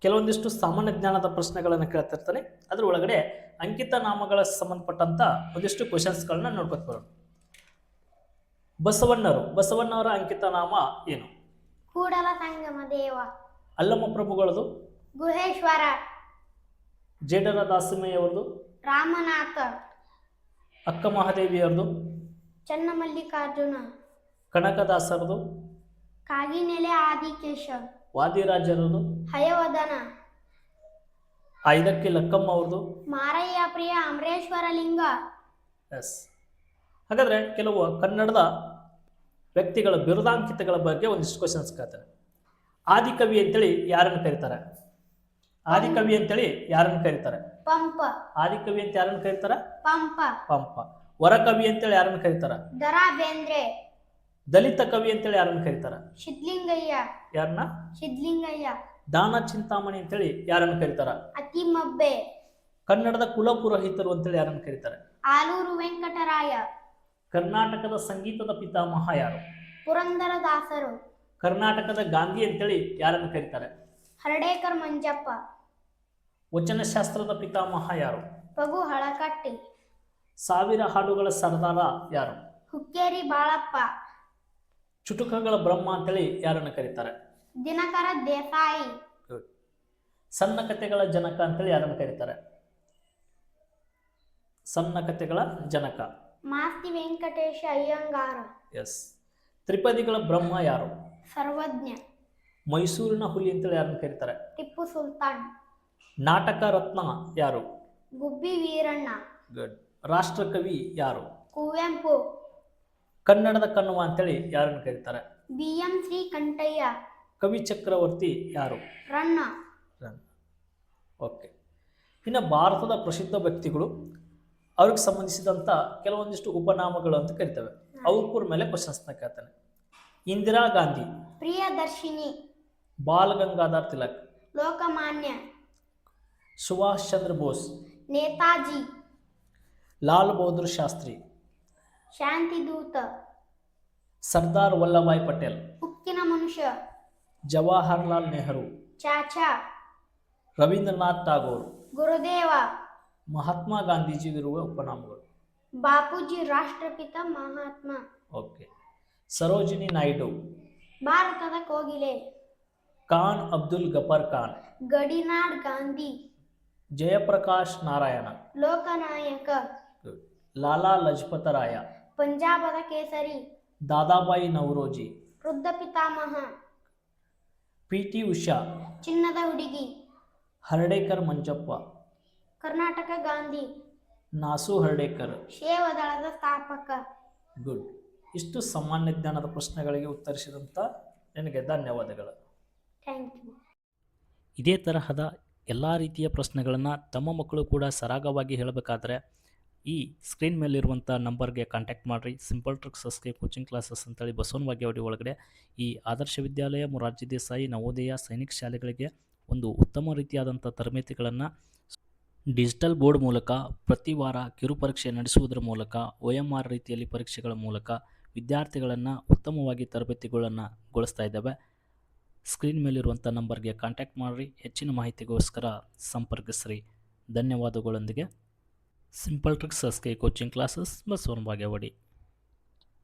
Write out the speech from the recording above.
ಕೆಲವೊಂದಿಷ್ಟು ಸಾಮಾನ್ಯ ಜ್ಞಾನದ ಪ್ರಶ್ನೆಗಳನ್ನು ಕೇಳ್ತಿರ್ತಾನೆ. ಅದ್ರ ಒಳಗಡೆ ಅಂಕಿತ ನಾಮಗಳ ಸಂಬಂಧಪಟ್ಟಂತ ಒಂದಿಷ್ಟು ಕ್ವಶನ್ಸ್ಗಳನ್ನ ನೋಡ್ಕೊತ ಬರೋಣ. ಬಸವಣ್ಣವರ ಅಂಕಿತ ನಾಮ ಏನು? ಕೂಡಲ ಸಂಗಮ ದೇವ. ಅಲ್ಲಮ ಪ್ರಭುಗಳದು? ಗುಹೇಶ್ವರ. ಜೇಡರ ದಾಸಿಮಯ್ಯವರದು? ರಾಮನಾಥ. ಅಕ್ಕ ಮಹಾದೇವಿಯವ್ರದು? ಚನ್ನಮಲ್ಲಿಕಾರ್ಜುನ. ಕನಕದಾಸರದು? ಕಾಗಿನೆಲೆ ಆದಿಕೇಶ. ವಾದಿರಾಜರದು? ಹಯವದನ. ಐದಕ್ಕೆ ಲಕ್ಕಮ್ಮ ಅವ್ರದು? ಮಾರಯ್ಯ ಪ್ರಿಯ ಅಮರೇಶ್ವರ ಲಿಂಗ. ಎಸ್. ಹಾಗಾದ್ರೆ ಕೆಲವು ಕನ್ನಡದ ವ್ಯಕ್ತಿಗಳ ಬಿರುದಾಂಕಿತಗಳ ಬಗ್ಗೆ ಒಂದಿಷ್ಟು ಕ್ವಶನ್ಸ್ ಕೇಳ್ತಾರೆ. ಆದಿಕವಿ ಅಂತೇಳಿ ಯಾರನ್ನು ಕರೀತಾರೆ? ಆದಿಕವಿ ಅಂತೇಳಿ ಯಾರನ್ನು ಕರೀತಾರೆ? ಪಂಪ. ಆದಿಕವಿ ಅಂತ ಯಾರನ್ನು ಕರೀತಾರೆ? ಪಂಪ. ಪಂಪ. ವರಕವಿ ಅಂತೇಳಿ ಯಾರನ್ನು ಕರೀತಾರೆ? ದರಾ ಬೇಂದ್ರೆ. ದಲಿತ ಕವಿ ಅಂತೇಳಿ ಯಾರನ್ನು ಕರೀತಾರೆ? ಸಿದ್ಲಿಂಗಯ್ಯ. ಯಾರನ್ನ? ಸಿದ್ಲಿಂಗಯ್ಯ. ದಾನ ಚಿಂತಾಮಣಿ ಅಂತೇಳಿ ಯಾರನ್ನು ಕರೀತಾರ? ಅತಿಮಬ್ಬೆ. ಕನ್ನಡದ ಕುಲಪುರೋಹಿತರು ಅಂತೇಳಿ ಯಾರನ್ನು ಕರೀತಾರೆ? ಆಲೂರು ವೆಂಕಟರಾಯ. ಕರ್ನಾಟಕದ ಸಂಗೀತದ ಪಿತಾಮಹ ಯಾರು? ಪುರಂದರದಾಸರು. ಕರ್ನಾಟಕದ ಗಾಂಧಿ ಅಂತೇಳಿ ಯಾರನ್ನು ಕರೀತಾರೆ? ಹರ್ಡೇಕರ್ ಮಂಜಪ್ಪ. ವಚನಶಾಸ್ತ್ರದ ಪಿತಾಮಹ ಯಾರು? ಪಗು ಹಳಕಟ್ಟಿ. ಸಾವಿರ ಹಾಡುಗಳ ಸರ್ದಾರ ಯಾರು? ಹುಕ್ಕೇರಿ ಬಾಳಪ್ಪ. ಚುಟುಕಗಳ ಬ್ರಹ್ಮ ಅಂತೇಳಿ ಯಾರನ್ನು ಕರೀತಾರೆ? ದಿನಕರ ದೇಸಾಯಿ. ಸಣ್ಣ ಕಥೆಗಳ ಜನಕ ಅಂತೇಳಿ ಯಾರನ್ನು ಕರೀತಾರೆ? ಸಣ್ಣ ಕಥೆಗಳ ಜನಕ ಮಾಸ್ತಿ ವೆಂಕಟೇಶ ಅಯ್ಯಂಗಾರ. ಎಸ್. ತ್ರಿಪದಿಗಳ ಬ್ರಹ್ಮ ಯಾರು? ಸರ್ವಜ್ಞ. ಮೈಸೂರಿನ ಹುಲಿ ಅಂತೇಳಿ ಯಾರನ್ನು ಕರೀತಾರೆ? ಟಿಪ್ಪು ಸುಲ್ತಾನ್. ನಾಟಕ ರತ್ನ ಯಾರು? ಗುಬ್ಬಿ ವೀರಣ್ಣ. ಗುಡ್. ರಾಷ್ಟ್ರಕವಿ ಯಾರು? ಕುವೆಂಪು. ಕನ್ನಡದ ಕಣ್ಣುವ ಅಂತೇಳಿ ಯಾರನ್ನು ಕರೀತಾರೆ? BM ಶ್ರೀಕಂಠಯ್ಯ. ಕವಿ ಚಕ್ರವರ್ತಿ ಯಾರು? ರನ್ನ. ಓಕೆ. ಇನ್ನು ಭಾರತದ ಪ್ರಸಿದ್ಧ ವ್ಯಕ್ತಿಗಳು ಅವ್ರಿಗೆ ಸಂಬಂಧಿಸಿದಂಥ ಕೆಲವೊಂದಿಷ್ಟು ಉಪನಾಮಗಳು ಅಂತ ಕರಿತವೆ. ಅವ್ರ ಮೇಲೆ ಕ್ವಶನ್ಸ್ನ ಕೇಳ್ತಾನೆ. ಇಂದಿರಾ ಗಾಂಧಿ. ಪ್ರಿಯದರ್ಶಿನಿ. ಬಾಲ್ ಗಂಗಾಧರ್ ತಿಲಕ್. ಲೋಕಮಾನ್ಯ. ಸುಭಾಷ್ ಚಂದ್ರ ಬೋಸ್. ನೇತಾಜಿ. ಲಾಲ್ ಬಹದ್ದೂರ್ ಶಾಸ್ತ್ರಿ. ಶಾಂತಿದೂತ. ಸರ್ದಾರ್ ವಲ್ಲಭಾಯ್ ಪಟೇಲ್. ಉಕ್ಕಿನ ಮನುಷ್ಯ. ಜವಾಹರ್ಲಾಲ್ ನೆಹರು. ಚಾಚಾ. ರವೀಂದ್ರನಾಥ್ ಟಾಗೋರ್. ಗುರುದೇವ. ಮಹಾತ್ಮ ಗಾಂಧೀಜಿಗಿರುವ ಉಪನಾಮಗಳು. ಬಾಪೂಜಿ ರಾಷ್ಟ್ರಪಿತ ಮಹಾತ್ಮ. ಓಕೆ. ಸರೋಜಿನಿ ನಾಯ್ಡು. ಭಾರತದ ಕೋಗಿಲೆ. ಖಾನ್ ಅಬ್ದುಲ್ ಗಫರ್ ಖಾನ್. ಗಡಿನಾಡ್ ಗಾಂಧಿ. ಜಯಪ್ರಕಾಶ್ ನಾರಾಯಣ. ಲೋಕನಾಯಕ. ಲಾಲಾ ಲಜಪತ ರಾಯ. ಪಂಜಾಬದ ಕೇಸರಿ. ದಾದಾಬಾಯಿ ನವರೋಜಿ. ವೃದ್ಧ ಪಿತಾಮಹ. PT ಉಷಾ. ಚಿನ್ನದ ಹುಡುಗಿ. ಹರ್ಡೇಕರ್ ಮಂಜಪ್ಪ. ಕರ್ನಾಟಕ ಗಾಂಧಿ. ನಾಸು ಹರ್ಡೇಕರ್. ಸೇವಾದಳದ ಸ್ಥಾಪಕ. ಗುಡ್. ಇಷ್ಟು ಸಾಮಾನ್ಯ ಜ್ಞಾನದ ಪ್ರಶ್ನೆಗಳಿಗೆ ಉತ್ತರಿಸಿದಂಥ ನಿನಗೆ ಧನ್ಯವಾದಗಳು. Thank you. ಇದೇ ತರಹದ ಎಲ್ಲ ರೀತಿಯ ಪ್ರಶ್ನೆಗಳನ್ನು ತಮ್ಮ ಮಕ್ಕಳು ಕೂಡ ಸರಾಗವಾಗಿ ಹೇಳಬೇಕಾದ್ರೆ ಈ ಸ್ಕ್ರೀನ್ ಮೇಲಿರುವಂಥ ನಂಬರ್ಗೆ ಕಾಂಟ್ಯಾಕ್ಟ್ ಮಾಡಿರಿ. Simple tricks SK coaching classes ಅಂತೇಳಿ ಬಸವನ ಬಾಗೇವಾಡಿ ಒಳಗಡೆ ಈ ಆದರ್ಶ ವಿದ್ಯಾಲಯ, ಮೊರಾರ್ಜಿ ದೇಸಾಯಿ, ನವೋದಯ, ಸೈನಿಕ್ ಶಾಲೆಗಳಿಗೆ ಒಂದು ಉತ್ತಮ ರೀತಿಯಾದಂಥ ತರಬೇತಿಗಳನ್ನು ಡಿಜಿಟಲ್ ಬೋರ್ಡ್ ಮೂಲಕ ಪ್ರತಿ ವಾರ ಕಿರು ಪರೀಕ್ಷೆ ನಡೆಸುವುದರ ಮೂಲಕ OMR ರೀತಿಯಲ್ಲಿ ಪರೀಕ್ಷೆಗಳ ಮೂಲಕ ವಿದ್ಯಾರ್ಥಿಗಳನ್ನು ಉತ್ತಮವಾಗಿ ತರಬೇತಿಗೊಳಿಸ್ತಾ ಇದ್ದಾವೆ. ಸ್ಕ್ರೀನ್ ಮೇಲಿರುವಂಥ ನಂಬರ್ಗೆ ಕಾಂಟ್ಯಾಕ್ಟ್ ಮಾಡಿರಿ. ಹೆಚ್ಚಿನ ಮಾಹಿತಿಗೋಸ್ಕರ ಸಂಪರ್ಕಿಸ್ರಿ. ಧನ್ಯವಾದಗಳೊಂದಿಗೆ simple tricks SK coaching classes Basavana Bagewadi.